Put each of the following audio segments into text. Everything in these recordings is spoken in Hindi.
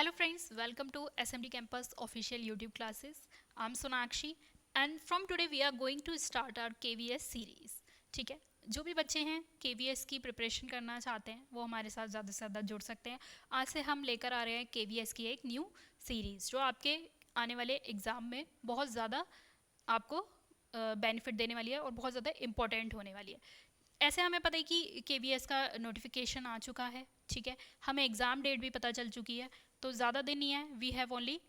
Hello friends, welcome to SMD Campus official YouTube classes. I'm Sonakshi and from today we are going to start our KVS series. ठीक है, जो भी बच्चे हैं KVS की प्रिपरेशन करना चाहते हैं वो हमारे साथ ज़्यादा से ज़्यादा जुड़ सकते हैं. आज से हम लेकर आ रहे हैं KVS की एक न्यू सीरीज़ जो आपके आने वाले एग्ज़ाम में बहुत ज़्यादा आपको बेनिफिट देने वाली है और बहुत ज़्यादा इम्पोर्टेंट होने वाली है. ऐसे हमें पता है कि KVS का नोटिफिकेशन आ चुका है. ठीक है, हमें एग्ज़ाम डेट भी पता चल चुकी है, तो ज़्यादा दिन नहीं है. We have only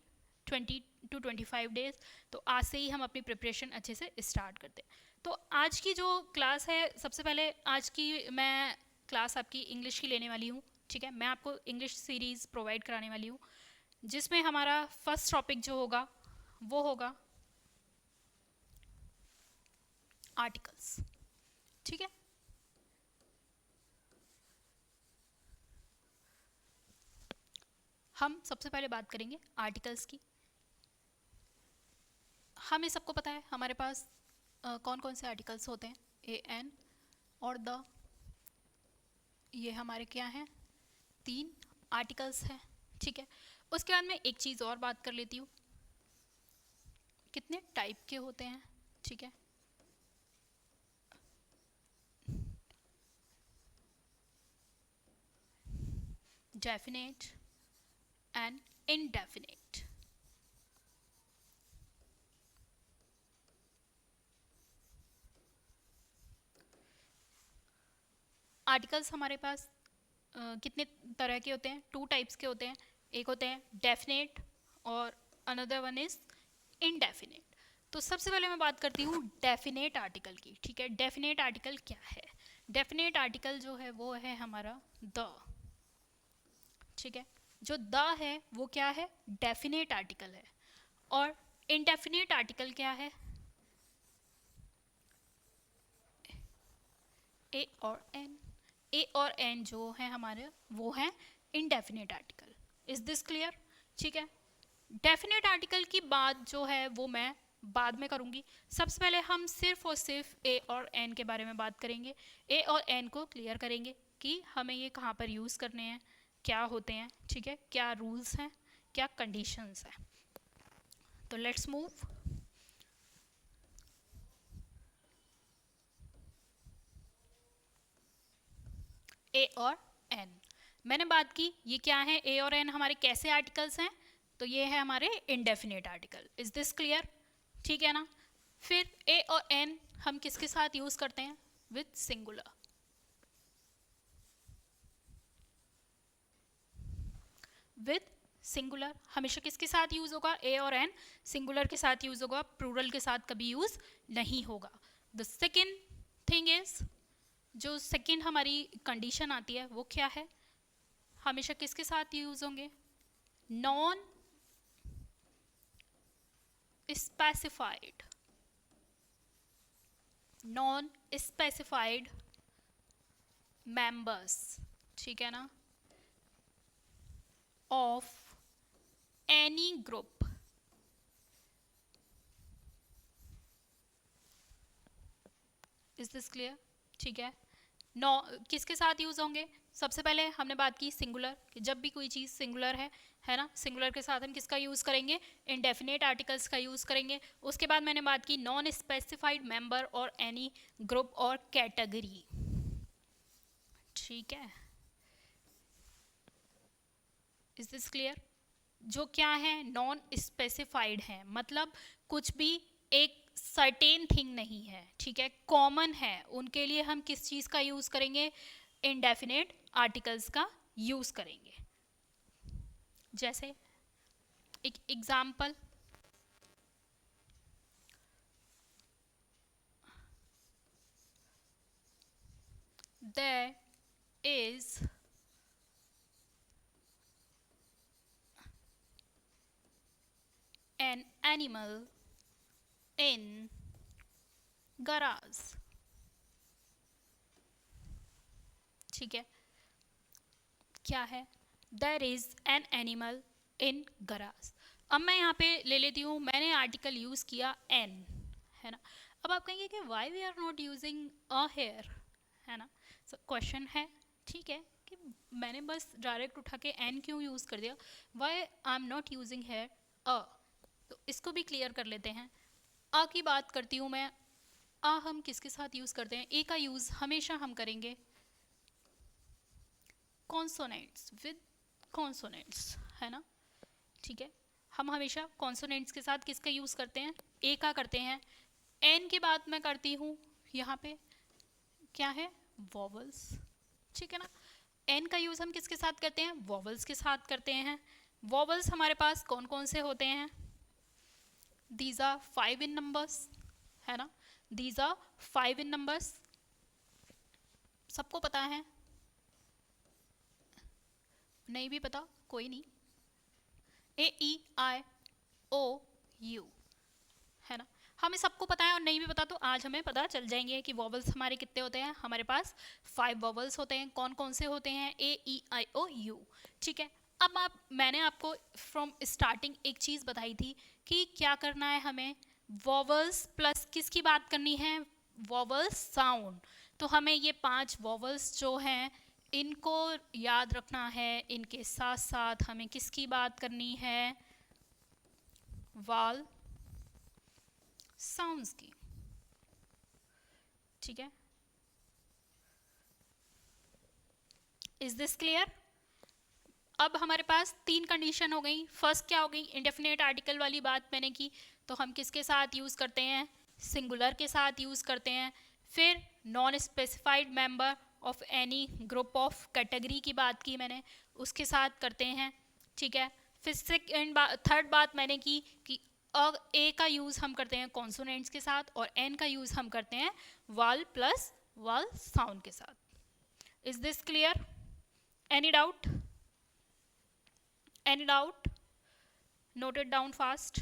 20 to 25 days. तो आज से ही हम अपनी प्रिपरेशन अच्छे से स्टार्ट करते हैं. तो आज की जो क्लास है, सबसे पहले आज की मैं क्लास आपकी इंग्लिश की लेने वाली हूँ. ठीक है, मैं आपको इंग्लिश सीरीज़ प्रोवाइड कराने वाली हूँ जिसमें हमारा फर्स्ट टॉपिक जो होगा वो होगा आर्टिकल्स. ठीक है, हम सबसे पहले बात करेंगे आर्टिकल्स की. हमें सबको पता है हमारे पास कौन कौन से आर्टिकल्स होते हैं. ए एन और द, ये हमारे क्या हैं, 3 आर्टिकल्स हैं. ठीक है, उसके बाद मैं एक चीज़ और बात कर लेती हूँ, कितने टाइप के होते हैं. ठीक है, डेफिनेट एंड इनडेफिनेट. आर्टिकल्स हमारे पास कितने तरह के होते हैं, 2 टाइप्स के होते हैं. एक होते हैं डेफिनेट और अनदर वन इज इनडेफिनेट. तो सबसे पहले मैं बात करती हूँ डेफिनेट आर्टिकल की. ठीक है, डेफिनेट आर्टिकल क्या है. डेफिनेट आर्टिकल जो है वो है हमारा द. ठीक है, जो द है वो क्या है, डेफिनेट आर्टिकल है. और इनडेफिनेट आर्टिकल क्या है, ए और एन. ए और एन जो है हमारे वो है indefinite article. Is this clear. ठीक है, डेफिनेट आर्टिकल की बात जो है वो मैं बाद में करूंगी. सबसे पहले हम सिर्फ और सिर्फ ए और एन के बारे में बात करेंगे. ए और एन को क्लियर करेंगे कि हमें ये कहाँ पर यूज़ करने हैं, क्या होते हैं. ठीक है, क्या रूल्स हैं, क्या कंडीशंस हैं. तो लेट्स मूव. ए और एन मैंने बात की, ये क्या है, ए और एन हमारे कैसे आर्टिकल्स हैं. तो ये है हमारे indefinite article. Is this clear. ठीक है ना. फिर ए और एन हम किसके साथ यूज करते हैं, विथ सिंगुलर. विथ सिंगुलर हमेशा किसके साथ यूज होगा, ए और एन सिंगुलर के साथ यूज होगा, प्लूरल के साथ कभी यूज नहीं होगा. द सेकेंड थिंग इज, जो सेकेंड हमारी कंडीशन आती है वो क्या है, हमेशा किसके साथ यूज होंगे, non specified. Non specified members. ठीक है ना, of any group. Is this clear. ठीक है, नो किसके साथ यूज होंगे, सबसे पहले हमने बात की सिंगुलर, कि जब भी कोई चीज़ सिंगुलर है ना, सिंगुलर के साथ हम किसका यूज़ करेंगे, इनडेफिनेट आर्टिकल्स का यूज़ करेंगे. उसके बाद मैंने बात की नॉन स्पेसिफाइड मेंबर और एनी ग्रुप और कैटेगरी. ठीक है, इज दिस क्लियर. जो क्या है, नॉन स्पेसिफाइड है, मतलब कुछ भी एक सर्टेन थिंग नहीं है. ठीक है, कॉमन है, उनके लिए हम किस चीज़ का यूज़ करेंगे, इनडेफिनेट आर्टिकल्स का यूज़ करेंगे. जैसे एक example, there is an animal in garage. ठीक है, क्या है, there is an animal in garage. अब मैं यहाँ पे ले लेती हूँ, मैंने आर्टिकल यूज़ किया एन, है ना. अब आप कहेंगे कि why we are not using a here, है ना. क्वेश्चन है, ठीक है, कि कि मैंने बस डायरेक्ट उठा के एन क्यों यूज़ कर दिया, why I am not using है अ। तो इसको भी क्लियर कर लेते हैं। आ की बात करती हूँ मैं। आ हम किसके साथ यूज़ करते हैं? ए का यूज़ हमेशा हम करेंगे कॉन्सोनेंट्स विद कॉन्सोनेंट्स, है ना, ठीक है। हम हमेशा कॉन्सोनेंट्स के साथ किसका यूज़ करते हैं? ए का करते हैं। एन की बात मैं करती हूँ, यहाँ पे क्या है? वॉवल्स, ठीक है ना। एन का यूज़ हम किसके साथ करते हैं? वॉवल्स के साथ करते हैं। वॉवल्स हमारे पास कौन कौन से होते हैं? दीज आर 5 इन नंबर्स, है ना, दीज आर 5 इन नंबर्स, सबको पता है? नहीं भी पता कोई नहीं, ए ई आई ओ यू, है ना, हमें सबको पता है। और नहीं भी पता तो आज हमें पता चल जाएंगे कि वॉवल्स हमारे कितने होते हैं। हमारे पास 5 वॉवल्स होते हैं। कौन कौन से होते हैं? ए ई आई ओ यू, ठीक है। अब मैंने आपको फ्रॉम स्टार्टिंग एक चीज़ बताई थी कि क्या करना है हमें, वॉवल्स प्लस किसकी बात करनी है? Vowels sound. तो हमें ये 5 वॉवल्स जो हैं इनको याद रखना है। इनके साथ साथ हमें किसकी बात करनी है? वाल साउंड्स की, ठीक है। Is this clear? अब हमारे पास 3 कंडीशन हो गई। फर्स्ट क्या हो गई? इंडेफिनेट आर्टिकल वाली बात मैंने की, तो हम किसके साथ यूज़ करते हैं? सिंगुलर के साथ यूज़ करते हैं। फिर non specified member of any group of category की बात की मैंने, उसके साथ करते हैं, ठीक है। फिर सेकेंड थर्ड बात मैंने की कि ए का यूज़ हम करते हैं कॉन्सोनेंट्स के साथ और एन का यूज़ हम करते हैं वाल प्लस वाल साउंड के साथ। Is this clear? Any doubt? Any doubt? Note it down fast,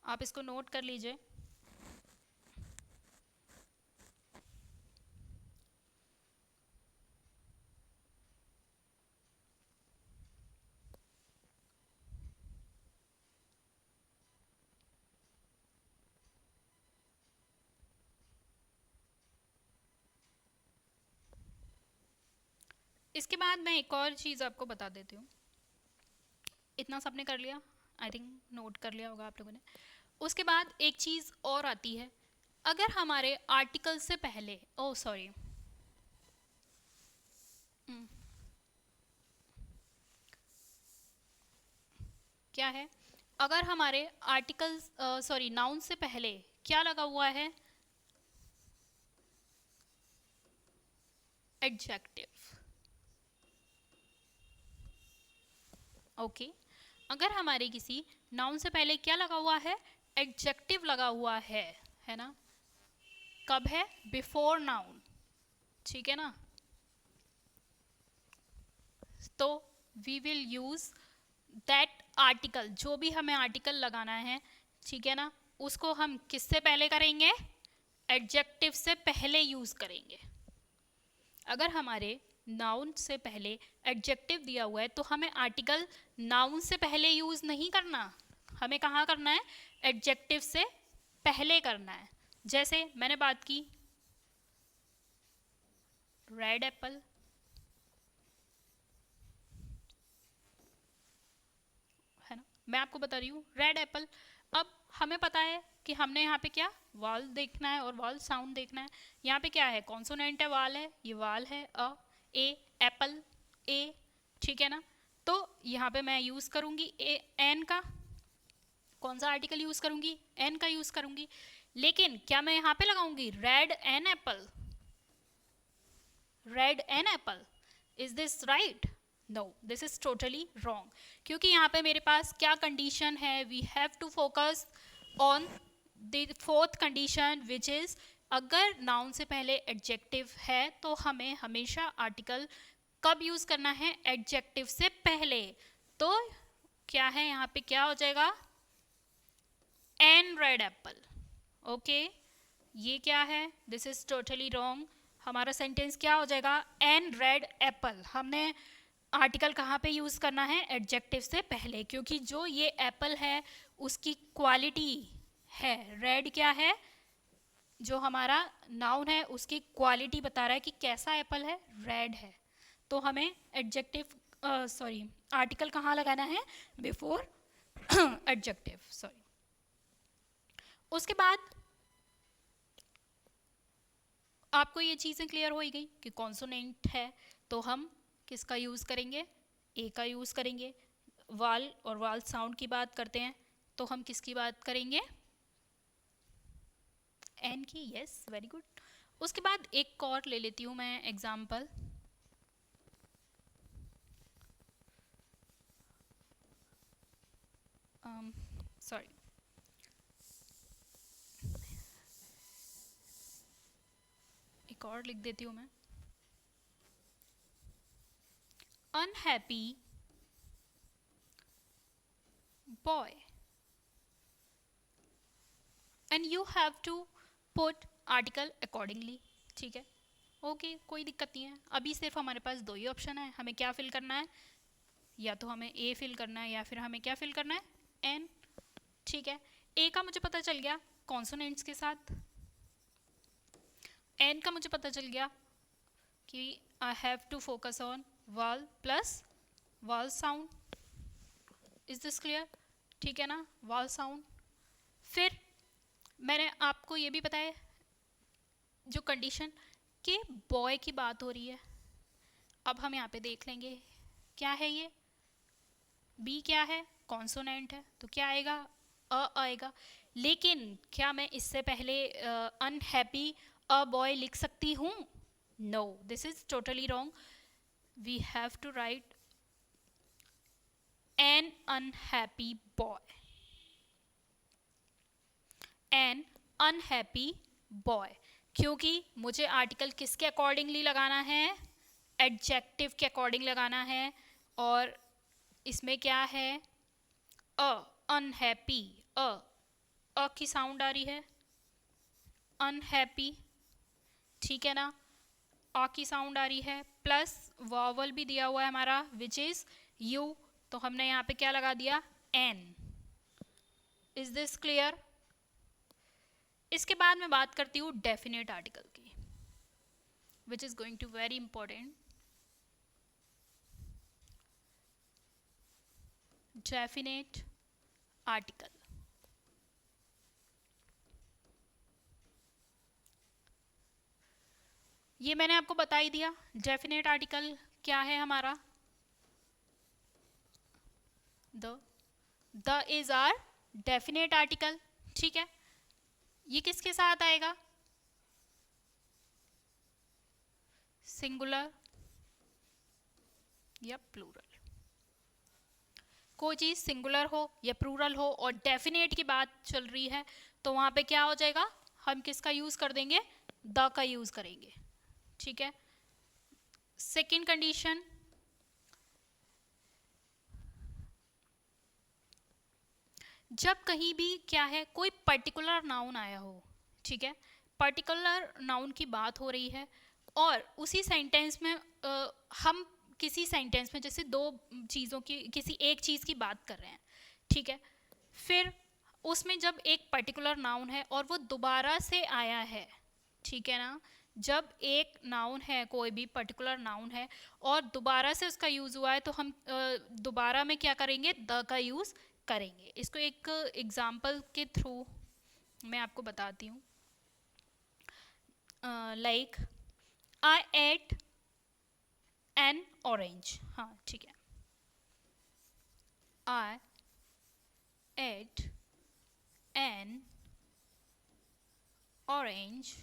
आप इसको नोट कर लीजिए। इसके बाद मैं एक और चीज़ आपको बता देती हूँ। इतना सबने कर लिया, आई थिंक नोट कर लिया होगा आप लोगों ने। उसके बाद एक चीज़ और आती है, अगर हमारे आर्टिकल से पहले, ओ सॉरी, क्या है, अगर हमारे आर्टिकल सॉरी नाउन से पहले क्या लगा हुआ है? Adjective, okay. अगर हमारे किसी नाउन से पहले क्या लगा हुआ है? एडजेक्टिव लगा हुआ है ना। कब है? बिफोर नाउन, ठीक है ना। तो we will use that article, जो भी हमें आर्टिकल लगाना है, ठीक है ना, उसको हम किससे पहले करेंगे? एडजेक्टिव से पहले यूज करेंगे। अगर हमारे नाउन से पहले एडजेक्टिव दिया हुआ है तो हमें आर्टिकल नाउन से पहले यूज नहीं करना, हमें कहाँ करना है? एडजेक्टिव से पहले करना है। जैसे मैंने बात की रेड एप्पल, है ना, मैं आपको बता रही हूँ रेड एप्पल। अब हमें पता है कि हमने यहाँ पे क्या वाल देखना है और वाल साउंड देखना है। यहाँ पे क्या है? कॉन्सोनेंट है, वाल है, ये वाल है अ, ए एप्पल ए, ठीक है ना। तो यहाँ पे मैं यूज़ करूँगी ए एन का, कौन सा आर्टिकल यूज़ करूँगी? एन का यूज़ करूँगी। लेकिन क्या मैं यहाँ पे लगाऊंगी red an apple? Red an apple, is this right? No, this is totally wrong, क्योंकि यहाँ पे मेरे पास क्या कंडीशन है? We have to focus on the fourth condition which is, अगर नाउन से पहले एडजेक्टिव है तो हमें हमेशा आर्टिकल कब यूज करना है? एडजेक्टिव से पहले। तो क्या है यहाँ पे? क्या हो जाएगा? An red apple, okay. ये क्या है? This is totally wrong. हमारा सेंटेंस क्या हो जाएगा? An red apple. हमने आर्टिकल कहाँ पे यूज़ करना है? एडजेक्टिव से पहले, क्योंकि जो ये एप्पल है उसकी क्वालिटी है रेड, क्या है? जो हमारा नाउन है उसकी क्वालिटी बता रहा है कि कैसा एप्पल है, रेड है, तो हमें एडजेक्टिव आर्टिकल कहाँ लगाना है, बिफोर एडजेक्टिव, सॉरी। उसके बाद आपको ये चीज़ें क्लियर हो ही गई कि कॉन्सोनेंट है तो हम किसका यूज़ करेंगे, ए का यूज़ करेंगे। वाल और वाल साउंड की बात करते हैं तो हम किसकी बात करेंगे, एन की, यस, वेरी गुड। उसके बाद एक और ले लेती हूँ मैं एग्जाम्पल, सॉरी, एक और लिख देती हूँ मैं, unhappy boy, and you have to put article accordingly, ठीक है, ओके, कोई दिक्कत नहीं है। अभी सिर्फ हमारे पास दो ही ऑप्शन है, हमें क्या फिल करना है, या तो हमें ए फिल करना है या फिर हमें क्या फिल करना है, एन, ठीक है। ए का मुझे पता चल गया कॉन्सोनेंट्स के साथ, एन का मुझे पता चल गया कि I have to focus on vowel plus vowel sound, is this clear, ठीक है ना, वाल साउंड। फिर मैंने आपको ये भी बताया जो कंडीशन कि बॉय की बात हो रही है, अब हम यहाँ पे देख लेंगे क्या है ये, बी क्या है, कॉन्सोनेंट है, तो क्या आएगा, अ आएगा। लेकिन क्या मैं इससे पहले अनहैप्पी अ बॉय लिख सकती हूँ, no, this is totally wrong, we have to write an unhappy boy, an unhappy boy, क्योंकि मुझे आर्टिकल किसके अकॉर्डिंगली लगाना है, एडजेक्टिव के अकॉर्डिंग लगाना है, और इसमें क्या है, अ, अनहैप्पी, अ की साउंड आ रही है, अनहैप्पी, ठीक है ना, आ की साउंड आ रही है, प्लस वॉवल भी दिया हुआ है हमारा विच इज यू, तो हमने यहाँ पे क्या लगा दिया, एन, इज दिस क्लियर। इसके बाद मैं बात करती हूँ डेफिनेट आर्टिकल की, which is going to very important. Definite article, ये मैंने आपको बता ही दिया, डेफिनेट आर्टिकल क्या है हमारा, the is our definite article, ठीक है। ये किसके साथ आएगा, सिंगुलर या प्लूरल, कोई चीज़ सिंगुलर हो या प्लूरल हो और डेफिनेट की बात चल रही है तो वहाँ पे क्या हो जाएगा, हम किसका यूज़ कर देंगे, द का यूज़ करेंगे, ठीक है। सेकेंड कंडीशन, जब कहीं भी क्या है कोई पर्टिकुलर नाउन आया हो, ठीक है, पर्टिकुलर नाउन की बात हो रही है और उसी सेंटेंस में हम किसी सेंटेंस में जैसे दो चीज़ों की, किसी एक चीज़ की बात कर रहे हैं, ठीक है, फिर उसमें जब एक पर्टिकुलर नाउन है और वो दोबारा से आया है, ठीक है ना, जब एक नाउन है, कोई भी पर्टिकुलर नाउन है और दोबारा से उसका यूज़ हुआ है तो हम दोबारा में क्या करेंगे, द का यूज़ करेंगे। इसको एक एग्जाम्पल के थ्रू मैं आपको बताती हूँ, like I ate an orange, हाँ ठीक है, I ate an orange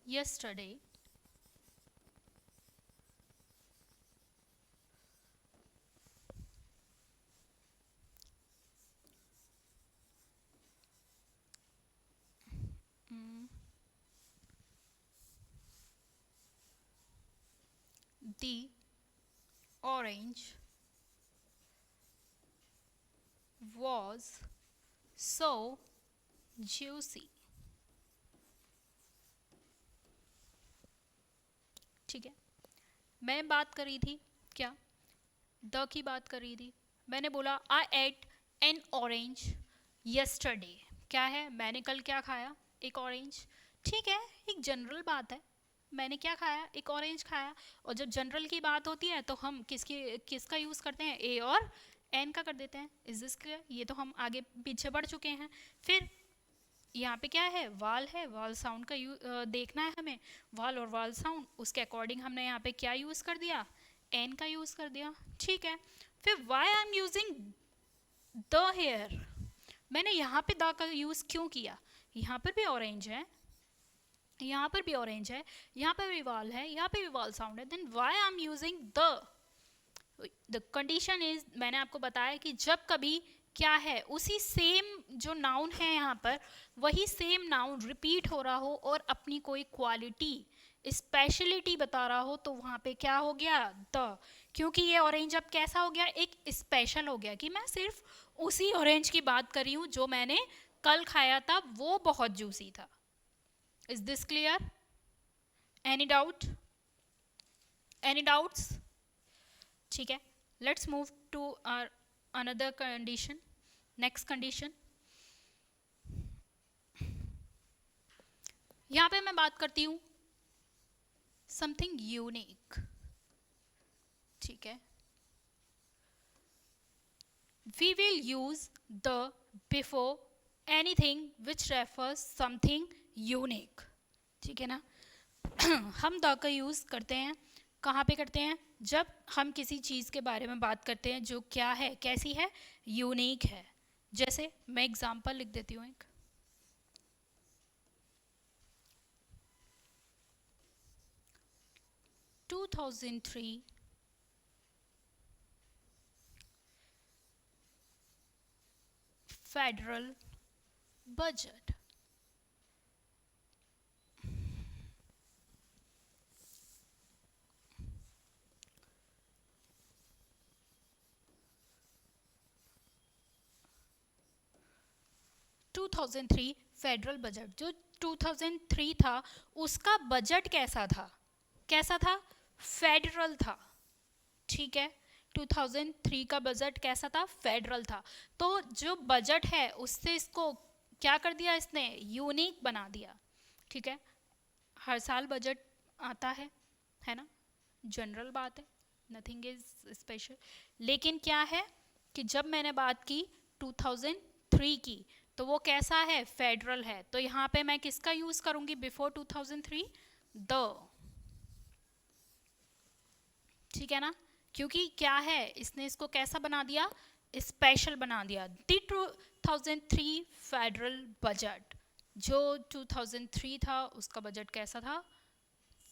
yesterday, the orange was so juicy, ठीक है। मैं बात कर रही थी क्या, द की बात कर रही थी, मैंने बोला आई एट एन ऑरेंज यस्टरडे, क्या है, मैंने कल क्या खाया, एक ऑरेंज, ठीक है, एक जनरल बात है। मैंने क्या खाया, एक ऑरेंज खाया। और जब जनरल की बात होती है तो हम किसका यूज़ करते हैं, ए और एन का कर देते हैं। Is this clear? ये तो हम आगे पीछे बढ़ चुके हैं। फिर यहाँ पे क्या है, वाल साउंड का देखना है हमें, वाल और वाल साउंड, उसके अकॉर्डिंग हमने यहाँ पे क्या यूज़ कर दिया, एन का यूज़ कर दिया, ठीक है। फिर why I am using the here, मैंने यहाँ पे द का यूज़ क्यों किया, यहाँ पर भी ऑरेंज है, यहाँ पर भी ऑरेंज है, यहाँ पर भी वाल है, यहाँ पे भी वाल साउंड है, then why I am using the condition is, मैंने आपको बताया कि जब कभी क्या है, उसी सेम जो नाउन है यहाँ पर, वही सेम नाउन रिपीट हो रहा हो और अपनी कोई क्वालिटी स्पेशलिटी बता रहा हो, तो वहाँ पे क्या हो गया, द। क्योंकि ये ऑरेंज अब कैसा हो गया, एक स्पेशल हो गया, कि मैं सिर्फ उसी ऑरेंज की बात कर रही हूँ जो मैंने कल खाया था, वो बहुत जूसी था। Is this clear? Any doubt? Any doubts? ठीक है, let's move to our another condition, next condition. यहाँ पे मैं बात करती हूँ समथिंग यूनिक, ठीक है। We will use the before anything which refers something unique, ठीक है ना। हम द का यूज़ करते हैं, कहाँ पे करते हैं, जब हम किसी चीज़ के बारे में बात करते हैं जो क्या है, कैसी है, यूनिक है। जैसे मैं एग्जांपल लिख देती हूँ एक, to 2003 federal budget. 2003 federal budget, जो 2003 था उसका बजट कैसा था, कैसा था, फेडरल था, ठीक है। 2003 का बजट कैसा था, फेडरल था। तो जो बजट है उससे इसको क्या कर दिया, इसने यूनिक बना दिया, ठीक है। हर साल बजट आता है ना, जनरल बात है, नथिंग इज स्पेशल। लेकिन क्या है कि जब मैंने बात की 2003 की, तो वो कैसा है, फेडरल है। तो यहाँ पे मैं किसका यूज करूंगी बिफोर 2003, द, ठीक है ना। क्योंकि क्या है, इसने इसको कैसा बना दिया, स्पेशल बना दिया। द 2003 फेडरल बजट, जो 2003 था उसका बजट कैसा था,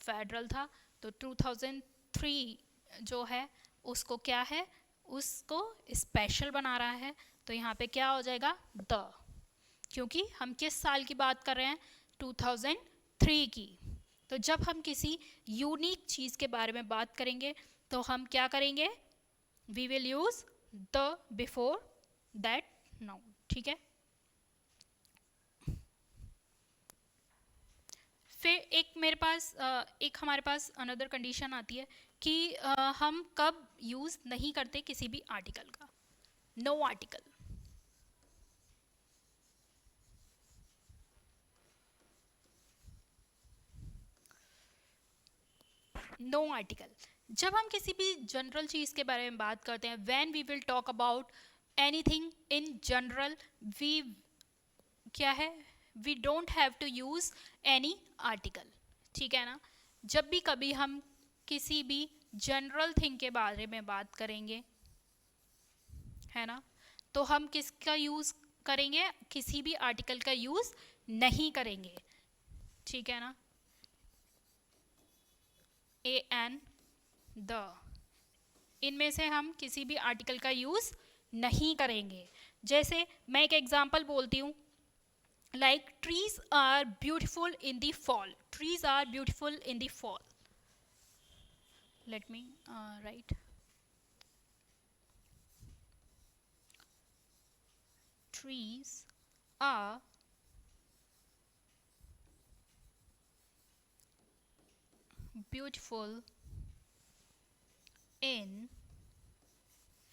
फेडरल था। तो 2003 जो है उसको क्या है, उसको स्पेशल बना रहा है। तो यहाँ पे क्या हो जाएगा, द, क्योंकि हम किस साल की बात कर रहे हैं, 2003 की। तो जब हम किसी यूनिक चीज़ के बारे में बात करेंगे तो हम क्या करेंगे, we will use the before that noun, ठीक है। फिर एक मेरे पास एक हमारे पास अनदर कंडीशन आती है कि हम कब यूज़ नहीं करते किसी भी आर्टिकल का, नो आर्टिकल। नो आर्टिकल, जब हम किसी भी जनरल चीज़ के बारे में बात करते हैं, when we will talk about anything in general, we क्या है, we don't have to use any article, ठीक है ना। जब भी कभी हम किसी भी जनरल थिंग के बारे में बात करेंगे, है ना, तो हम किसका यूज़ करेंगे, किसी भी आर्टिकल का यूज़ नहीं करेंगे, ठीक है ना। ए एन, द, इनमें से हम किसी भी आर्टिकल का यूज़ नहीं करेंगे। जैसे मैं एक एग्जांपल बोलती हूँ, like trees are beautiful in the fall, trees are beautiful in the fall. Let me write, trees are beautiful in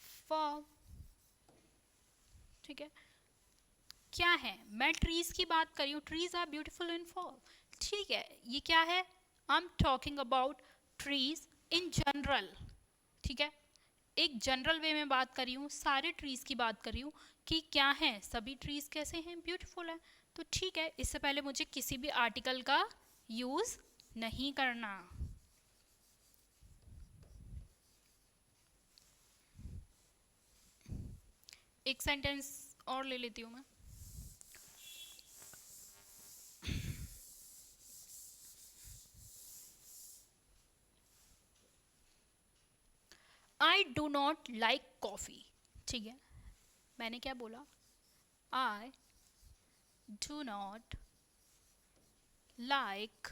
fall, ठीक है। क्या है, मैं ट्रीज की बात कर रही हूँ, trees are beautiful in fall, ठीक है, ये क्या है, I am talking about trees in general, ठीक है, एक जनरल वे में बात कर रही हूँ, सारे ट्रीज की बात कर रही हूँ कि क्या है, सभी ट्रीज कैसे हैं, ब्यूटीफुल है। तो ठीक है, इससे पहले मुझे किसी भी आर्टिकल का यूज नहीं करना। एक सेंटेंस और ले लेती हूँ मैं। I do not like coffee, ठीक है, मैंने क्या बोला, I do not like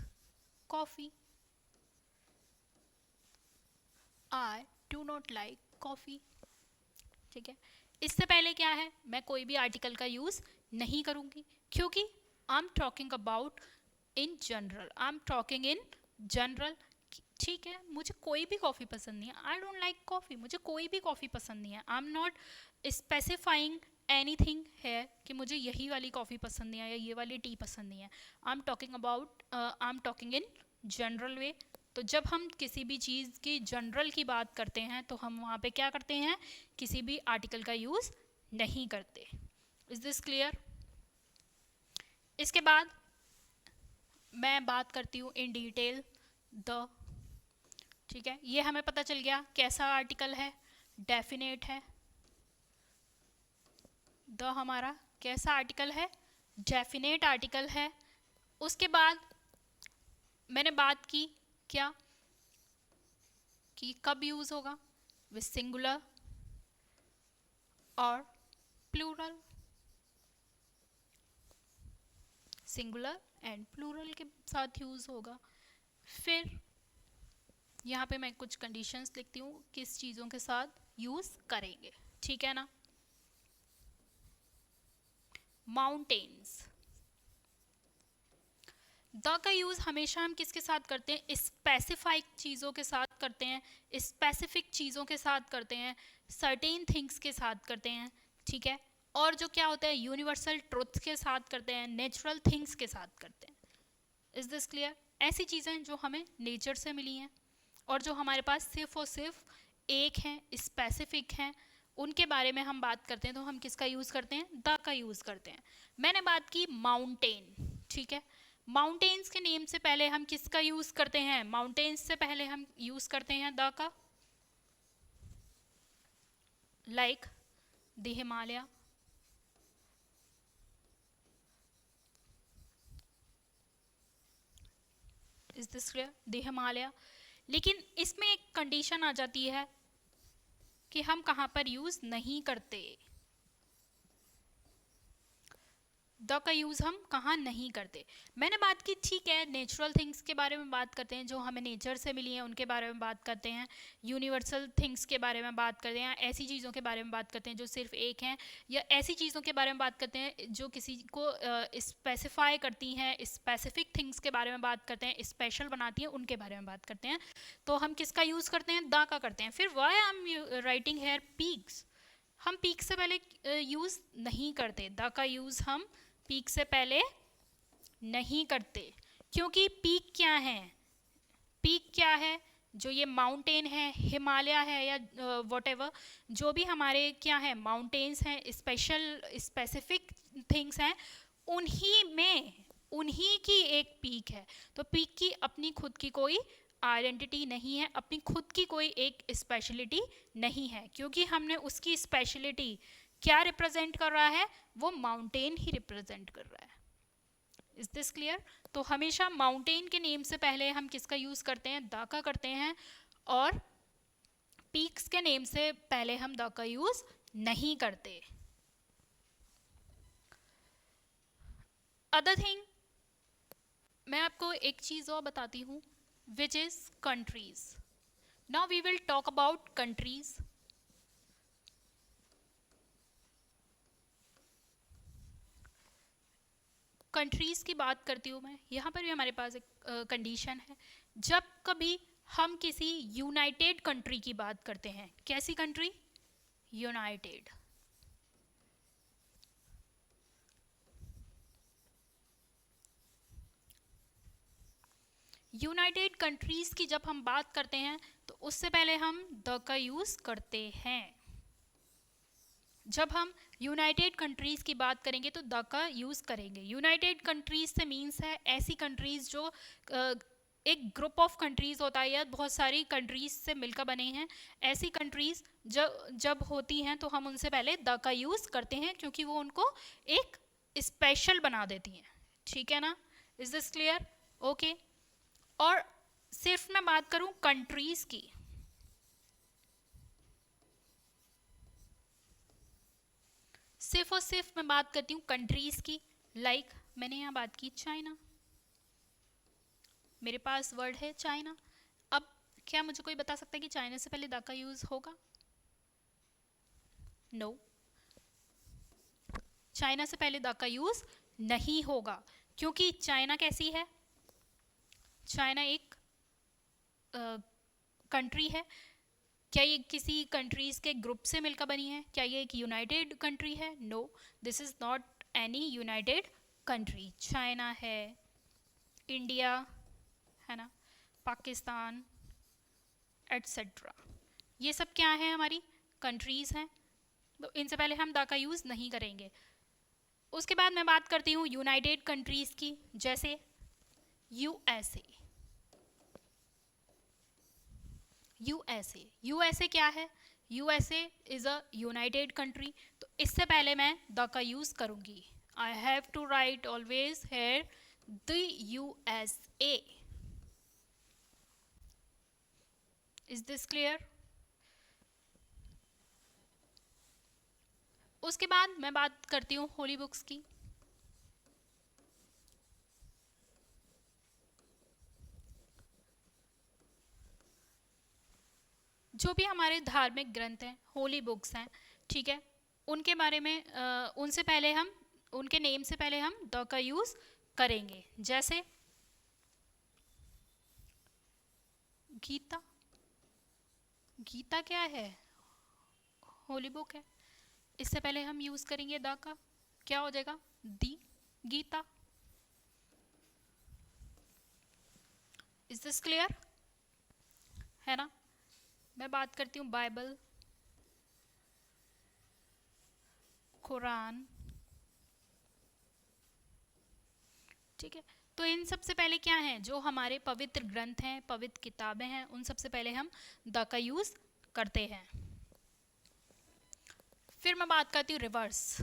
coffee, I do not like coffee, ठीक है। इससे पहले क्या है, मैं कोई भी आर्टिकल का यूज नहीं करूंगी, क्योंकि आई am talking about in general, I am talking in general, ठीक है, मुझे कोई भी कॉफ़ी पसंद नहीं है, आई डोंट लाइक कॉफ़ी, मुझे कोई भी कॉफ़ी पसंद नहीं है, I am not specifying anything है कि मुझे यही वाली कॉफ़ी पसंद नहीं है या ये वाली टी पसंद नहीं है, I am talking about, I am talking in general वे। तो जब हम किसी भी चीज़ की जनरल की बात करते हैं तो हम वहाँ पे क्या करते हैं, किसी भी आर्टिकल का यूज़ नहीं करते। Is this clear? इसके बाद मैं बात करती हूँ इन डिटेल द, ठीक है, ये हमें पता चल गया कैसा आर्टिकल है, डेफिनेट है, द हमारा कैसा आर्टिकल है, डेफिनेट आर्टिकल है। उसके बाद मैंने बात की क्या, कि कब यूज होगा, विद सिंगुलर और प्लूरल, सिंगुलर एंड प्लूरल के साथ यूज होगा। फिर यहाँ पे मैं कुछ कंडीशंस लिखती हूँ किस चीज़ों के साथ यूज करेंगे, ठीक है ना। माउंटेन्स, द का यूज हमेशा हम किसके साथ करते हैं, स्पेसिफाइक चीज़ों के साथ करते हैं, स्पेसिफिक चीज़ों के साथ करते हैं, सर्टेन थिंग्स के साथ करते हैं, ठीक है। और जो क्या होता है, यूनिवर्सल ट्रुथ के साथ करते हैं, नेचुरल थिंग्स के साथ करते हैं। Is this clear? ऐसी चीज़ें जो हमें नेचर से मिली हैं और जो हमारे पास सिर्फ और सिर्फ एक हैं, स्पेसिफिक हैं, उनके बारे में हम बात करते हैं तो हम किसका यूज़ करते हैं, द का यूज़ करते हैं। मैंने बात की माउंटेन, ठीक है, माउंटेन्स के नेम से पहले हम किसका यूज़ करते हैं, माउंटेन्स से पहले हम यूज़ करते हैं द का, like the Himalaya, is this clear, the Himalaya. लेकिन इसमें एक कंडीशन आ जाती है कि हम कहाँ पर यूज़ नहीं करते, द का यूज़ हम कहाँ नहीं करते। मैंने बात की, ठीक है, नेचुरल थिंग्स के बारे में बात करते हैं जो हमें नेचर से मिली हैं, उनके बारे में बात करते हैं, यूनिवर्सल थिंग्स के बारे में बात करते हैं, ऐसी चीज़ों के बारे में बात करते हैं जो सिर्फ एक हैं, या ऐसी चीज़ों के बारे में बात करते हैं जो किसी को स्पेसिफाई करती हैं, स्पेसिफिक थिंग्स के बारे में बात करते हैं, स्पेशल बनाती हैं, उनके बारे में बात करते हैं। तो हम किसका यूज़ करते हैं, द का करते हैं। फिर why I am writing here peaks, हम पीक से पहले यूज़ नहीं करते, द का यूज़ हम पीक से पहले नहीं करते, क्योंकि पीक क्या है, पीक क्या है, जो ये माउंटेन है, हिमालय है, या व्हाटएवर जो भी हमारे क्या है माउंटेन्स हैं, स्पेशल स्पेसिफिक थिंग्स हैं, उन्हीं की एक पीक है। तो पीक की अपनी खुद की कोई आइडेंटिटी नहीं है, अपनी खुद की कोई एक स्पेशलिटी नहीं है, क्योंकि हमने उसकी स्पेशलिटी क्या रिप्रेजेंट कर रहा है, वो माउंटेन ही रिप्रेजेंट कर रहा है। Is this clear? तो हमेशा माउंटेन के नेम से पहले हम किसका यूज करते हैं, द का करते हैं, और पीक्स के नेम से पहले हम द का यूज नहीं करते। अदर थिंग, मैं आपको एक चीज और बताती हूँ, which is countries. Now we will talk about countries. Countries की बात करती हूँ मैं, यहाँ पर भी हमारे पास एक कंडीशन है, जब कभी हम किसी यूनाइटेड कंट्री की बात करते हैं, कैसी कंट्री, यूनाइटेड, यूनाइटेड कंट्रीज़ की जब हम बात करते हैं तो उससे पहले हम द का यूज़ करते हैं। जब हम यूनाइटेड कंट्रीज़ की बात करेंगे तो द का यूज़ करेंगे। यूनाइटेड कंट्रीज़ से मीन्स है ऐसी कंट्रीज़ जो एक ग्रुप ऑफ कंट्रीज़ होता है या बहुत सारी कंट्रीज़ से मिलकर बने हैं। ऐसी कंट्रीज़ जब होती हैं तो हम उनसे पहले द का यूज़ करते हैं क्योंकि वो उनको एक स्पेशल बना देती हैं। ठीक है ना? Is this clear? ओके। और सिर्फ मैं बात करूं कंट्रीज़ की, सिर्फ और सिर्फ मैं बात करती हूँ कंट्रीज़ की। लाइक मैंने यहाँ बात की चाइना, मेरे पास वर्ड है चाइना। अब क्या मुझे कोई बता सकता है कि चाइना से पहले द का यूज़ होगा? नो, चाइना से पहले द का यूज़ नहीं होगा क्योंकि चाइना कैसी है? चाइना एक कंट्री है। क्या ये किसी कंट्रीज़ के ग्रुप से मिलकर बनी है? क्या ये एक यूनाइटेड कंट्री है? No, this is not any united country. China है, इंडिया है ना, पाकिस्तान एट्सेट्रा, ये सब क्या है? हमारी कंट्रीज़ हैं। तो इनसे पहले हम द का यूज़ नहीं करेंगे। उसके बाद मैं बात करती हूँ यूनाइटेड कंट्रीज़ की, जैसे यूएसए। यूएसए क्या है? USA is a united country. तो इससे पहले मैं द का यूज़ करूँगी। I have to write always here the USA. Is this clear? उसके बाद मैं बात करती हूँ होली बुक्स की। जो भी हमारे धार्मिक ग्रंथ हैं, होली बुक्स हैं, ठीक है, उनके बारे में उनसे पहले हम उनके नेम से पहले हम द का यूज़ करेंगे। जैसे गीता। गीता क्या है? होली बुक है। इससे पहले हम यूज़ करेंगे द का, क्या हो जाएगा? The Gita. Is this clear? है ना? मैं बात करती हूँ बाइबल, कुरान, ठीक है। तो इन सबसे पहले क्या है? जो हमारे पवित्र ग्रंथ हैं, पवित्र किताबें हैं, उन सबसे पहले हम द का यूज़ करते हैं। फिर मैं बात करती हूँ रिवर्स।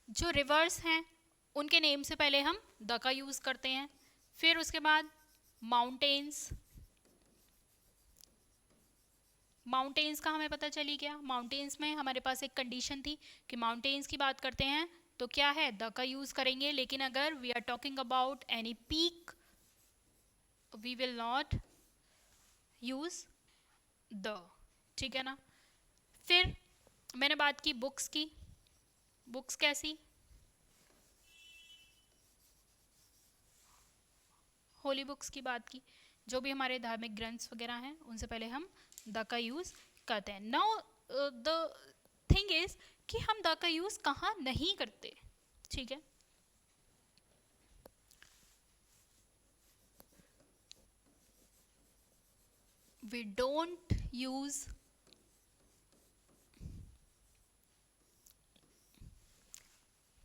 जो रिवर्स हैं उनके नेम से पहले हम द का यूज़ करते हैं। फिर उसके बाद माउंटेन्स। माउंटेन्स का हमें पता चली गया। माउंटेन्स में हमारे पास एक कंडीशन थी कि माउंटेन्स की बात करते हैं तो क्या है? द का यूज़ करेंगे। लेकिन अगर we are talking about any peak we will not use the. ठीक है ना? फिर मैंने बात की बुक्स की। बुक्स कैसी? होली बुक्स की बात की। जो भी हमारे धार्मिक ग्रंथ्स वगैरह हैं उनसे पहले हम द का यूज़ करते हैं। नाउ द थिंग इज कि हम द का यूज़ कहाँ नहीं करते। ठीक है, वी डोंट यूज़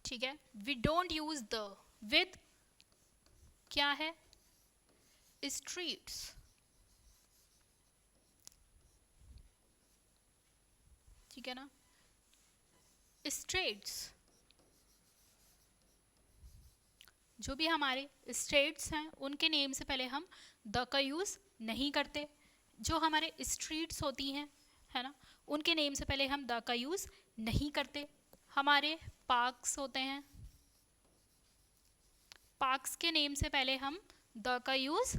ठीक है, we don't use the with क्या है? स्ट्रीट्स। ठीक है ना? स्ट्रेट्स, जो भी हमारे स्टेट्स हैं उनके नेम से पहले हम द का यूज़ नहीं करते। जो हमारे स्ट्रीट्स होती हैं, है ना, उनके नेम से पहले हम द का यूज़ नहीं करते। हमारे पार्क्स होते हैं, पार्क्स के नेम से पहले हम द का यूज़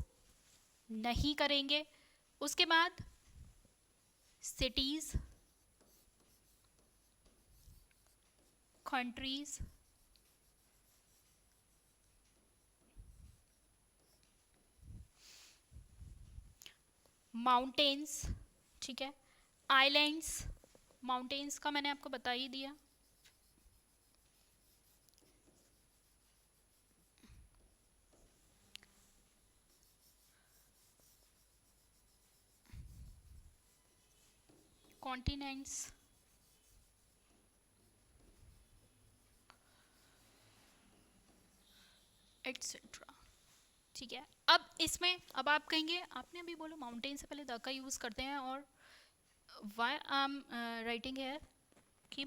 नहीं करेंगे। उसके बाद सिटीज़, कंट्रीज़, माउंटेन्स, ठीक है, आइलैंड्स। माउंटेन्स का मैंने आपको बता ही दिया। Continents, etcetera. ठीक है, अब इसमें अब आप कहेंगे आपने अभी बोला माउंटेन से पहले द का यूज़ करते हैं, और why I am writing here कि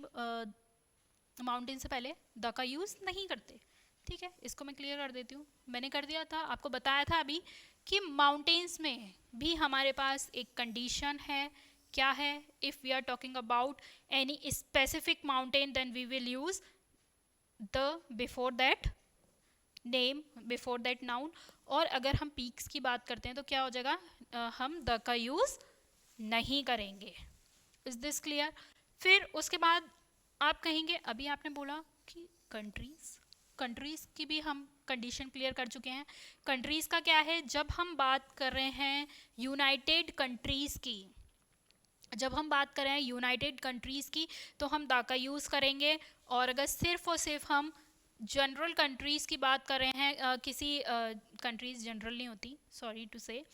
माउंटेन से पहले द का यूज़ नहीं करते। ठीक है, इसको मैं क्लियर कर देती हूँ। मैंने कर दिया था, आपको बताया था अभी कि माउंटेन्स में भी हमारे पास एक कंडीशन है। क्या है? If we are talking about any specific mountain then we will use the before that name, before that noun. और अगर हम पीक्स की बात करते हैं तो क्या हो जाएगा, हम द का यूज़ नहीं करेंगे। Is this clear? फिर उसके बाद आप कहेंगे अभी आपने बोला कि कंट्रीज़ की भी हम कंडीशन क्लियर कर चुके हैं। कंट्रीज़ का क्या है, जब हम बात कर रहे हैं यूनाइटेड कंट्रीज़ की, जब हम बात कर रहे हैं यूनाइटेड कंट्रीज़ की तो हम द का यूज़ करेंगे। और अगर सिर्फ और सिर्फ हम जनरल कंट्रीज़ की बात कर रहे हैं, किसी कंट्रीज़ जनरल नहीं होती, सॉरी टू से,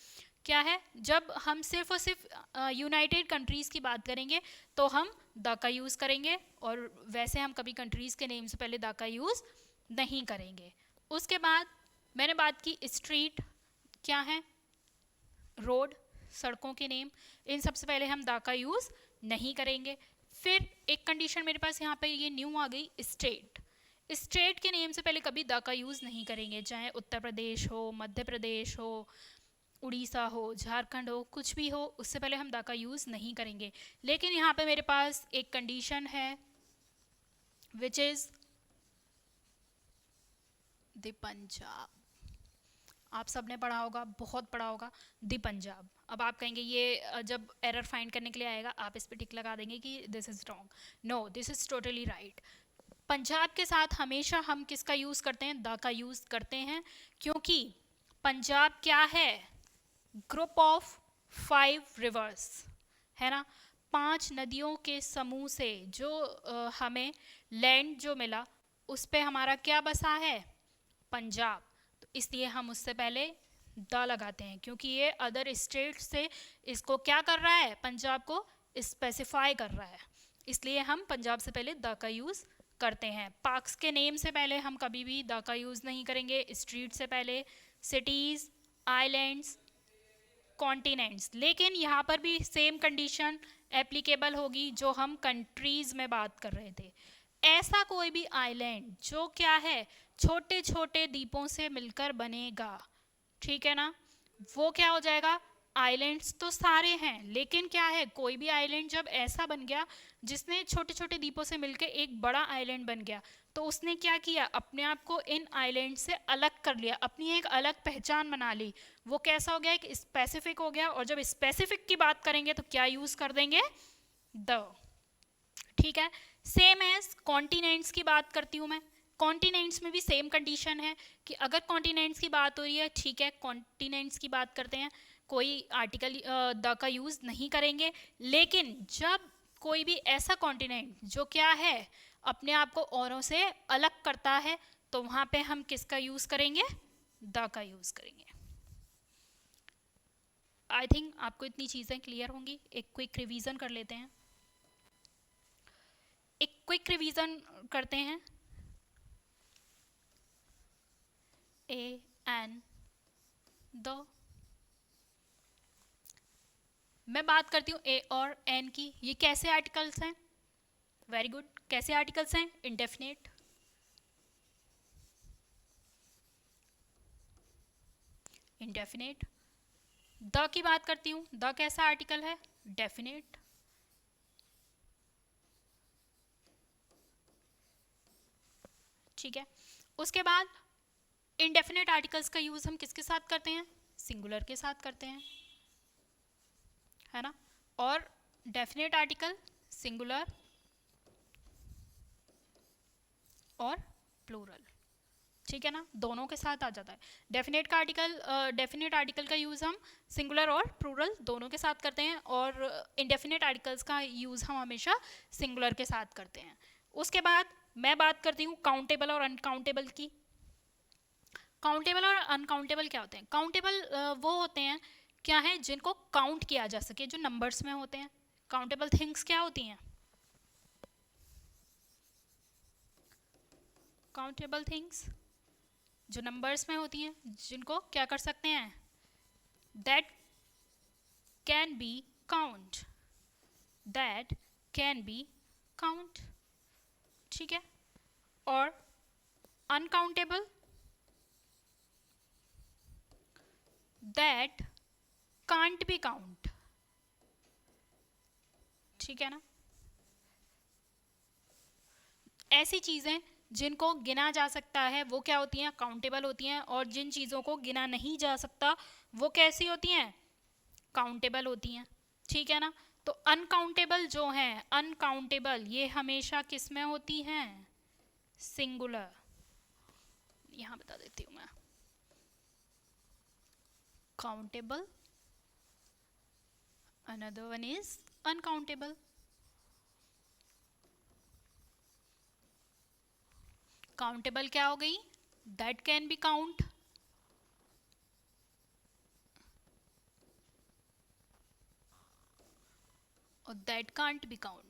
क्या है, जब हम सिर्फ और सिर्फ यूनाइटेड कंट्रीज़ की बात करेंगे तो हम द का यूज़ करेंगे, और वैसे हम कभी कंट्रीज़ के नेम से पहले द का यूज़ नहीं करेंगे। उसके बाद मैंने बात की स्ट्रीट, क्या है, रोड, सड़कों के नेम, इन सबसे पहले हम द का यूज़ नहीं करेंगे। फिर एक कंडीशन मेरे पास यहाँ पे ये न्यू आ गई, स्टेट। स्टेट के नेम से पहले कभी द का यूज़ नहीं करेंगे, चाहे उत्तर प्रदेश हो, मध्य प्रदेश हो, उड़ीसा हो, झारखंड हो, कुछ भी हो, उससे पहले हम द का यूज़ नहीं करेंगे। लेकिन यहाँ पे मेरे पास एक कंडीशन है विच इज़ द पंजाब। आप सब ने पढ़ा होगा, बहुत पढ़ा होगा, द पंजाब। अब आप कहेंगे ये जब एरर फाइंड करने के लिए आएगा आप इस पर टिक लगा देंगे कि this is wrong. No, this is totally right. Punjab के साथ हमेशा हम किसका यूज़ करते हैं, द का यूज़ करते हैं, क्योंकि पंजाब क्या है, ग्रुप ऑफ 5 रिवर्स है ना, 5 नदियों के समूह से जो हमें लैंड जो मिला उस पे हमारा क्या बसा है, पंजाब। तो इसलिए हम उससे पहले द लगाते हैं, क्योंकि ये अदर स्टेट से इसको क्या कर रहा है, पंजाब को स्पेसिफाई कर रहा है, इसलिए हम पंजाब से पहले द का यूज़ करते हैं। पार्क्स के नेम से पहले हम कभी भी द का यूज़ नहीं करेंगे, स्ट्रीट से पहले, सिटीज़, आइलैंड्स, कॉन्टिनेंट्स। लेकिन यहाँ पर भी सेम कंडीशन एप्लीकेबल होगी जो हम कंट्रीज़ में बात कर रहे थे। ऐसा कोई भी आइलैंड जो क्या है, छोटे छोटे द्वीपों से मिलकर बनेगा, ठीक है ना, वो क्या हो जाएगा, आइलैंड्स तो सारे हैं, लेकिन क्या है, कोई भी आइलैंड जब ऐसा बन गया जिसने छोटे छोटे द्वीपों से मिलकर एक बड़ा आइलैंड बन गया, तो उसने क्या किया, अपने आप को इन आइलैंड से अलग कर लिया, अपनी एक अलग पहचान बना ली। वो कैसा हो गया, एक स्पेसिफिक हो गया। और जब स्पेसिफिक की बात करेंगे तो क्या यूज़ कर देंगे, द। ठीक है, सेम एज कॉन्टिनेंट्स की बात करती हूँ मैं। कॉन्टिनेंट्स में भी सेम कंडीशन है कि अगर कॉन्टिनेंट्स की बात हो रही है, ठीक है, कॉन्टिनेंट्स की बात करते हैं, कोई आर्टिकल द का यूज़ नहीं करेंगे। लेकिन जब कोई भी ऐसा कॉन्टिनेंट जो क्या है, अपने आप को औरों से अलग करता है, तो वहाँ पे हम किसका यूज़ करेंगे, द का यूज़ करेंगे। आई थिंक आपको इतनी चीज़ें क्लियर होंगी। एक क्विक रिवीजन कर लेते हैं, एक क्विक रिवीजन करते हैं। ए एन द, मैं बात करती हूँ ए और एन की। ये कैसे आर्टिकल्स हैं, वेरी गुड, कैसे आर्टिकल्स हैं, इंडेफिनेट। इंडेफिनेट। द की बात करती हूँ, द कैसा आर्टिकल है, डेफिनेट। ठीक है, उसके बाद इंडेफिनेट आर्टिकल्स का यूज़ हम किसके साथ करते हैं, सिंगुलर के साथ करते हैं, है ना। और डेफिनेट आर्टिकल सिंगुलर और प्लूरल, ठीक है ना, दोनों के साथ आ जाता है। डेफिनेट का आर्टिकल, डेफिनेट आर्टिकल का यूज़ हम सिंगुलर और प्लूरल दोनों के साथ करते हैं, और इंडेफिनेट आर्टिकल्स का यूज़ हम हमेशा सिंगुलर के साथ करते हैं। उसके बाद मैं बात करती हूँ काउंटेबल और अनकाउंटेबल की। काउंटेबल और अनकाउंटेबल क्या होते हैं, काउंटेबल वो होते हैं क्या है, जिनको काउंट किया जा सके, जो नंबर्स में होते हैं। काउंटेबल थिंग्स क्या होती हैं? काउंटेबल थिंग्स जो नंबर्स में होती हैं, जिनको क्या कर सकते हैं? That can be count, that can be count, ठीक है। और uncountable, that can't be count, ठीक है ना। ऐसी चीज़ें जिनको गिना जा सकता है वो क्या होती हैं? काउंटेबल होती हैं। और जिन चीज़ों को गिना नहीं जा सकता वो कैसी होती हैं? काउंटेबल होती हैं, ठीक है ना। तो अनकाउंटेबल जो हैं, अनकाउंटेबल ये हमेशा किस में होती हैं? सिंगुलर। यहाँ बता देती हूँ मैं, countable, another one is uncountable. Countable क्या हो गई? दैट कैन बी काउंट, और that can't be count,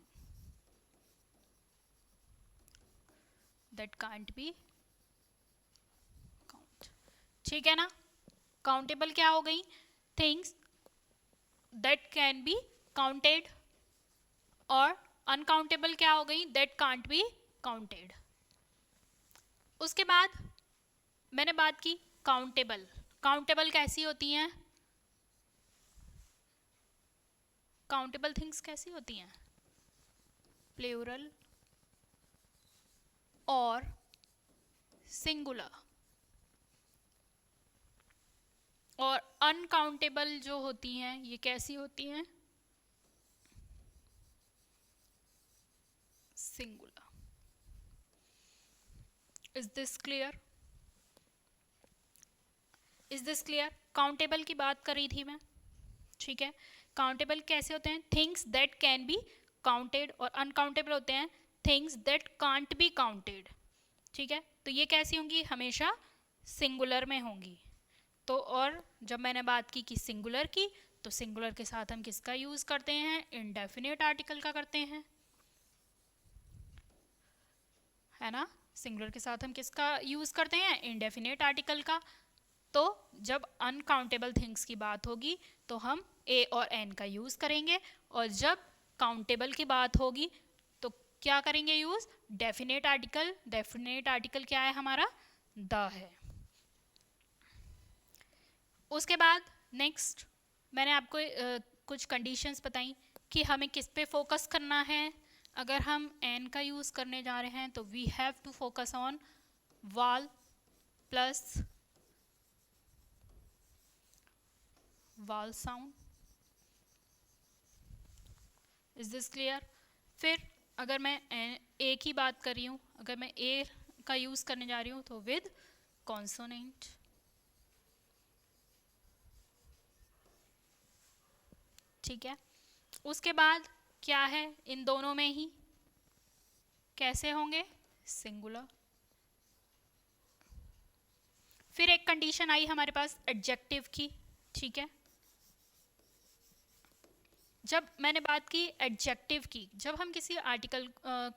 that can't be count, ठीक है ना। काउंटेबल क्या हो गई? Things that can be counted. और अनकाउंटेबल क्या हो गई? That can't be counted. उसके बाद मैंने बात की काउंटेबल। काउंटेबल कैसी होती हैं? काउंटेबल थिंग्स कैसी होती हैं? प्लूरल और सिंगुलर। और अनकाउंटेबल जो होती हैं ये कैसी होती हैं? Singular. Is this clear? Is this clear? Countable की बात कर रही थी मैं, ठीक है। काउंटेबल कैसे होते हैं? Things that can be counted. और अनकाउंटेबल होते हैं things that can't be counted, ठीक है। तो ये कैसी होंगी? हमेशा सिंगुलर में होंगी। तो और जब मैंने बात की कि सिंगुलर की, तो सिंगुलर के साथ हम किसका यूज करते हैं? इंडेफिनिट आर्टिकल का करते हैं, है ना। सिंगुलर के साथ हम किसका यूज करते हैं? इंडेफिनिट आर्टिकल का। तो जब अनकाउंटेबल थिंग्स की बात होगी तो हम ए और एन का यूज करेंगे, और जब काउंटेबल की बात होगी तो क्या करेंगे use? Definite article. Definite article क्या है हमारा? द है। उसके बाद नेक्स्ट मैंने आपको कुछ कंडीशंस बताई कि हमें किस पे फोकस करना है। अगर हम एन का यूज करने जा रहे हैं तो we have to focus on vowel plus vowel sound. Is this clear? फिर अगर मैं ए की बात कर रही हूँ, अगर मैं ए का यूज करने जा रही हूँ तो विद कॉन्सोनेंट, ठीक है। उसके बाद क्या है? इन दोनों में ही कैसे होंगे? सिंगुलर। फिर एक कंडीशन आई हमारे पास एडजेक्टिव की, ठीक है। जब मैंने बात की एडजेक्टिव की, जब हम किसी आर्टिकल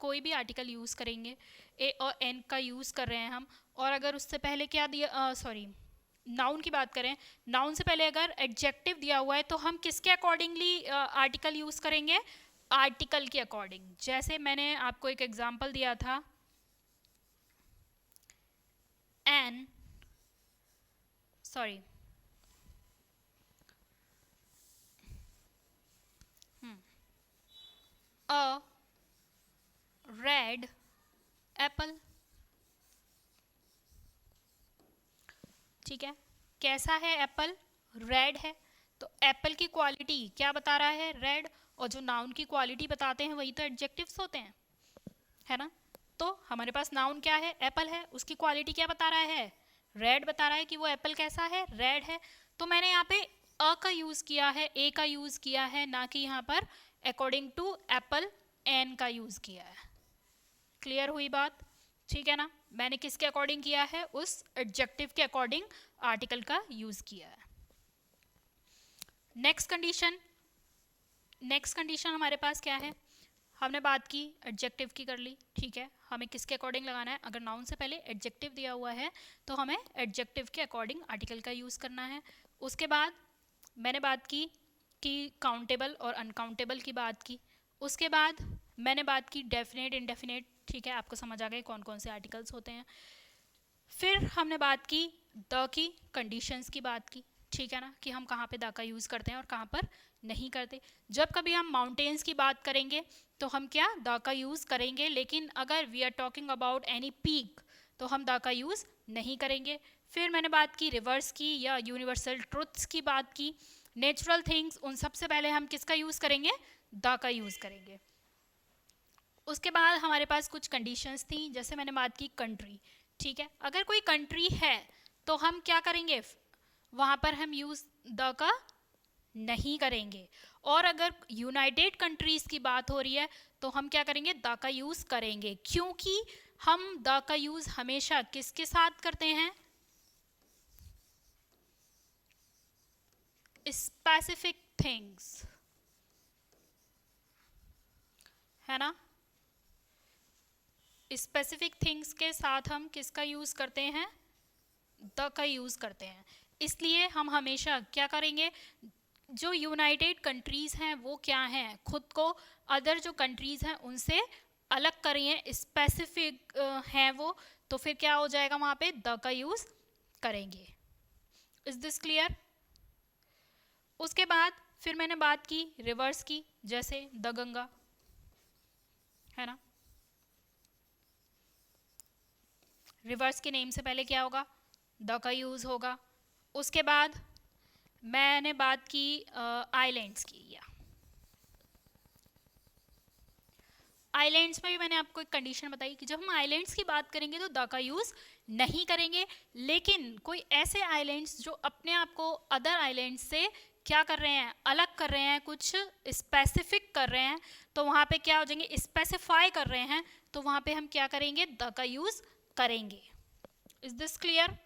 कोई भी आर्टिकल यूज़ करेंगे, ए और एन का यूज़ कर रहे हैं हम, और अगर उससे पहले क्या दिया, सॉरी नाउन की बात करें, नाउन से पहले अगर एडजेक्टिव दिया हुआ है तो हम किसके अकॉर्डिंगली आर्टिकल यूज़ करेंगे? आर्टिकल के अकॉर्डिंग। जैसे मैंने आपको एक एग्जांपल दिया था, एन सॉरी अ रेड एप्पल, ठीक है। कैसा है एप्पल? रेड है। तो एप्पल की क्वालिटी क्या बता रहा है? रेड। और जो नाउन की क्वालिटी बताते हैं वही तो एडजेक्टिव्स होते हैं, है ना। तो हमारे पास नाउन क्या है? एप्पल है। उसकी क्वालिटी क्या बता रहा है? रेड बता रहा है कि वो एप्पल कैसा है? रेड है। तो मैंने यहाँ पे अ का यूज किया है, ए का यूज किया है, ना कि यहाँ पर अकॉर्डिंग टू एप्पल एन का यूज किया है। क्लियर हुई बात? ठीक है ना। मैंने किसके अकॉर्डिंग किया है? उस एडजेक्टिव के अकॉर्डिंग आर्टिकल का यूज किया है। नेक्स्ट कंडीशन, नेक्स्ट कंडीशन हमारे पास क्या है, हमने बात की एडजेक्टिव की कर ली, ठीक है, हमें किसके अकॉर्डिंग लगाना है, अगर नाउन से पहले एडजेक्टिव दिया हुआ है तो हमें एडजेक्टिव के अकॉर्डिंग आर्टिकल का यूज़ करना है। उसके बाद मैंने बात की कि काउंटेबल और अनकाउंटेबल की बात की। उसके बाद मैंने बात की डेफिनेट इंडेफिनेट, ठीक है, आपको समझ आ गए कौन कौन से आर्टिकल्स होते हैं। फिर हमने बात की द की कंडीशंस की बात की, ठीक है ना, कि हम कहाँ पे द का यूज़ करते हैं और कहाँ पर नहीं करते। जब कभी हम माउंटेन्स की बात करेंगे तो हम क्या द का यूज़ करेंगे, लेकिन अगर we are talking about any peak तो हम द का यूज़ नहीं करेंगे। फिर मैंने बात की रिवर्स की या यूनिवर्सल ट्रुथ्स की बात की। नेचुरल थिंग्स, उन सबसे पहले हम किसका यूज़ करेंगे, द का यूज़ करेंगे। उसके बाद हमारे पास कुछ कंडीशंस थी, जैसे मैंने बात की कंट्री, ठीक है, अगर कोई कंट्री है तो हम क्या करेंगे, वहाँ पर हम यूज़ द का नहीं करेंगे। और अगर यूनाइटेड कंट्रीज़ की बात हो रही है तो हम क्या करेंगे, द का यूज़ करेंगे, क्योंकि हम द का यूज़ हमेशा किसके साथ करते हैं, स्पेसिफिक थिंग्स, है ना, स्पेसिफिक थिंग्स के साथ हम किसका यूज़ करते हैं, द का यूज़ करते हैं। इसलिए हम हमेशा क्या करेंगे, जो यूनाइटेड कंट्रीज़ हैं वो क्या हैं, खुद को अदर जो कंट्रीज़ हैं उनसे अलग करें, स्पेसिफिक हैं वो, तो फिर क्या हो जाएगा, वहाँ पे द का यूज़ करेंगे। Is this clear. उसके बाद फिर मैंने बात की रिवर्स की, जैसे द गंगा, है ना, रिवर्स के नेम से पहले क्या होगा, द का यूज़ होगा। उसके बाद मैंने बात की आइलैंड्स की, या आइलैंड्स में भी मैंने आपको एक कंडीशन बताई कि जब हम आइलैंड्स की बात करेंगे तो द का यूज़ नहीं करेंगे, लेकिन कोई ऐसे आइलैंड्स जो अपने आप को अदर आइलैंड्स से क्या कर रहे हैं, अलग कर रहे हैं, कुछ स्पेसिफिक कर रहे हैं, तो वहाँ पे क्या हो जाएंगे, स्पेसिफाई कर रहे हैं, तो वहाँ पे हम क्या करेंगे, द का यूज़ करेंगे। इज दिस क्लियर,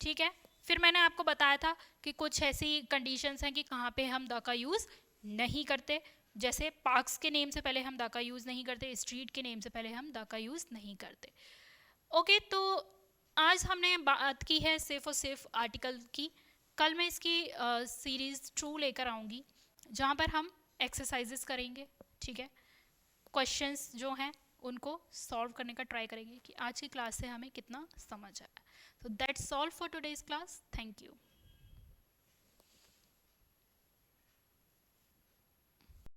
ठीक है। फिर मैंने आपको बताया था कि कुछ ऐसी कंडीशंस हैं कि कहाँ पे हम द का यूज़ नहीं करते, जैसे पार्क्स के नेम से पहले हम द का यूज़ नहीं करते, स्ट्रीट के नेम से पहले हम द का यूज़ नहीं करते। ओके, तो आज हमने बात की है सिर्फ और सिर्फ आर्टिकल की। कल मैं इसकी सीरीज़ 2 लेकर आऊँगी जहाँ पर हम एक्सरसाइजेस करेंगे, ठीक है, क्वेश्चंस जो हैं उनको सॉल्व करने का ट्राई करेंगे कि आज की क्लास से हमें कितना समझ आया। So that's all for today's class. Thank you.